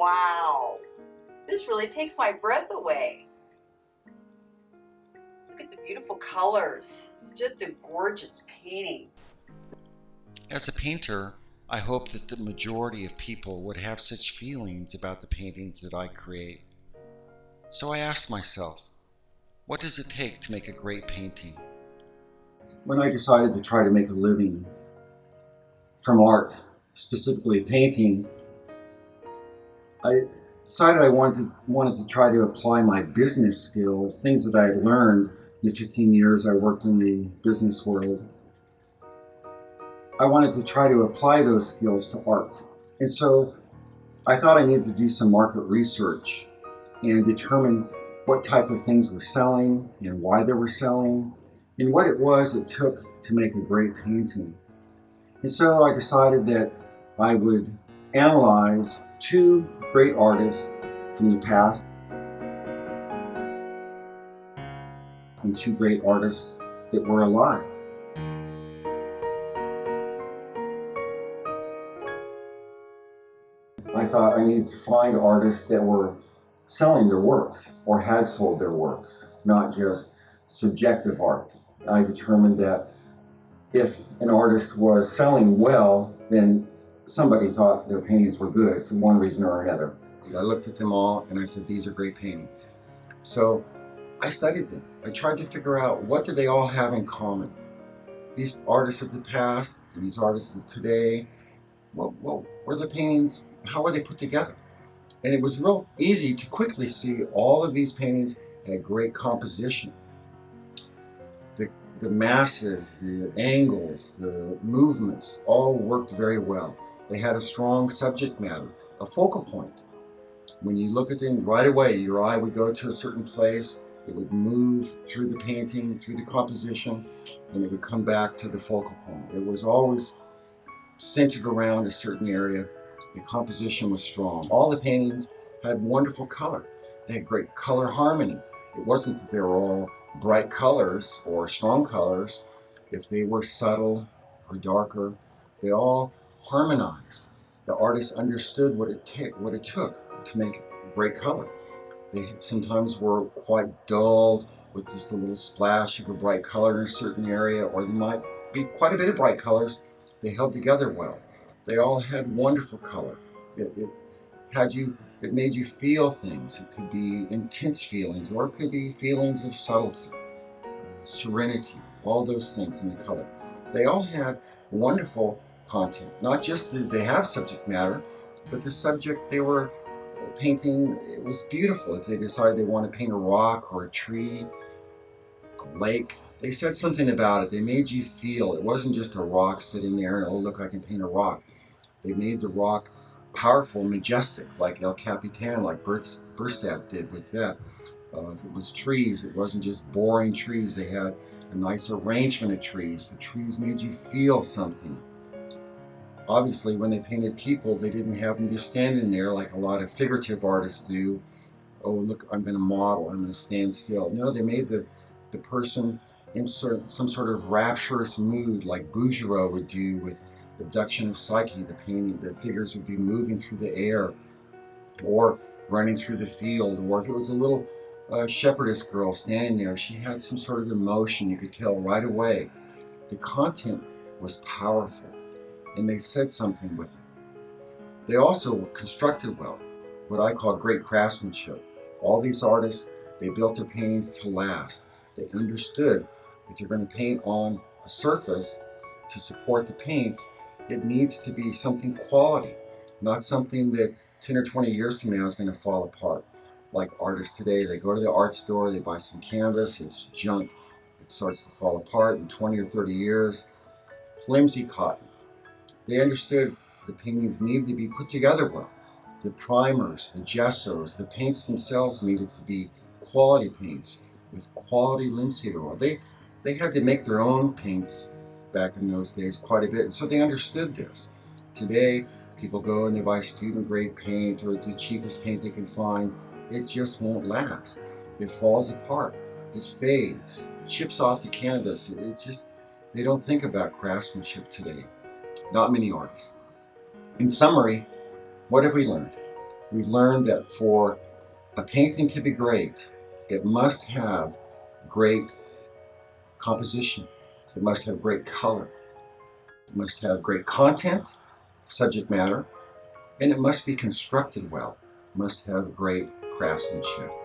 Wow, this really takes my breath away. Look at the beautiful colors. It's just a gorgeous painting. As a painter, I hope that the majority of people would have such feelings about the paintings that I create. So I asked myself, what does it take to make a great painting? When I decided to try to make a living from art, specifically painting, I decided I wanted to try to apply my business skills, things that I had learned in the 15 years I worked in the business world. I wanted to try to apply those skills to art. And so I thought I needed to do some market research and determine what type of things were selling and why they were selling and what it was it took to make a great painting. And so I decided that I would analyze two great artists from the past and two great artists that were alive. I thought I needed to find artists that were selling their works or had sold their works, not just subjective art. I determined that if an artist was selling well, then somebody thought their paintings were good for one reason or another. I looked at them all and I said, these are great paintings. So I studied them. I tried to figure out what do they all have in common. These artists of the past and these artists of today, what were the paintings, how were they put together? And it was real easy to quickly see all of these paintings had great composition. The masses, the angles, the movements all worked very well. They had a strong subject matter, a focal point. When you look at them right away, your eye would go to a certain place, it would move through the painting, through the composition, and it would come back to the focal point. It was always centered around a certain area. The composition was strong. All the paintings had wonderful color. They had great color harmony. It wasn't that they were all bright colors or strong colors. If they were subtle or darker, they all harmonized. The artist understood what it took to make great color. They sometimes were quite dull with just a little splash of a bright color in a certain area, or there might be quite a bit of bright colors. They held together well. They all had wonderful color. It made you feel things. It could be intense feelings, or it could be feelings of subtlety, serenity, all those things in the color. They all had wonderful content. Not just that they have subject matter, but the subject they were painting, it was beautiful. If they decided they want to paint a rock or a tree, a lake, they said something about it. They made you feel. It wasn't just a rock sitting there and, oh, look, I can paint a rock. They made the rock powerful, majestic, like El Capitan, like Bierstadt did with that. If it was trees, it wasn't just boring trees. They had a nice arrangement of trees. The trees made you feel something. Obviously, when they painted people, they didn't have them just standing there like a lot of figurative artists do. Oh, look, I'm going to model, I'm going to stand still. No, they made the person in some sort of rapturous mood, like Bouguereau would do with Abduction of Psyche. The painting, the figures would be moving through the air or running through the field, or if it was a little shepherdess girl standing there, she had some sort of emotion. You could tell right away. The content was powerful, and they said something with it. They also were constructed well, what I call great craftsmanship. All these artists, they built their paintings to last. They understood if you're going to paint on a surface to support the paints, it needs to be something quality, not something that 10 or 20 years from now is going to fall apart. Like artists today, they go to the art store, they buy some canvas, it's junk, it starts to fall apart in 20 or 30 years. Flimsy cotton. They understood the paintings needed to be put together well. The primers, the gessos, the paints themselves needed to be quality paints with quality linseed oil. They had to make their own paints back in those days quite a bit, and so they understood this. Today, people go and they buy student grade paint or the cheapest paint they can find. It just won't last. It falls apart. It fades. It chips off the canvas. They don't think about craftsmanship today. Not many artists. In summary, what have we learned? We've learned that for a painting to be great, it must have great composition. It must have great color. It must have great content, subject matter, and it must be constructed well. It must have great craftsmanship.